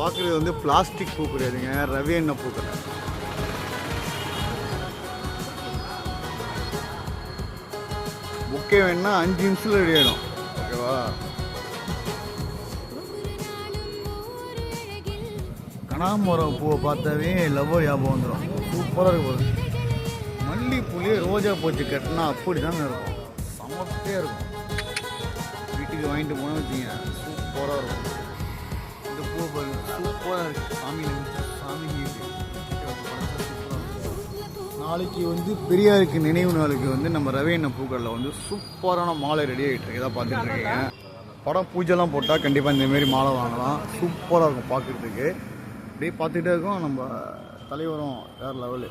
பார்க்குறது வந்து பிளாஸ்டிக் பூ கிடையாதுங்க, ரவி எண்ணெய் பூக்கள். புக்கே வேணுன்னா 5 நிமிஷத்தில் ரெடி ஆகிடும். ஓகேவா? கனகாம்பரம் பூவை பார்த்தாவே லவ் ஞாபகம் வந்துடும். சூப்பராக இருக்கும். மல்லிப்பூலேயே ரோஜா பூச்சி கட்டினா அப்படி தானே இருக்கும். சமத்தையாக இருக்கும். வீட்டுக்கு வாங்கிட்டு போனால் வச்சிங்க சூப்பராக இருக்கும். இந்த பூவை பாருங்க, சூப்பராக இருக்குது. சாமி நாளைக்கு வந்து பெரியாருக்கு நினைவு நாளுக்கு வந்து நம்ம ரவி எண்ணெய் பூக்களில் வந்து சூப்பரான மாலை ரெடி ஆகிட்டு இருக்கு. இதான் பார்த்துட்டு இருக்கீங்க. படம் பூஜைலாம் போட்டால் கண்டிப்பாக இந்தமாரி மாலை வாங்கலாம். சூப்பராக இருக்கும் பார்க்குறதுக்கு. அப்படியே பார்த்துக்கிட்டே இருக்கோம். நம்ம தலைவரும் வேறு லெவலு.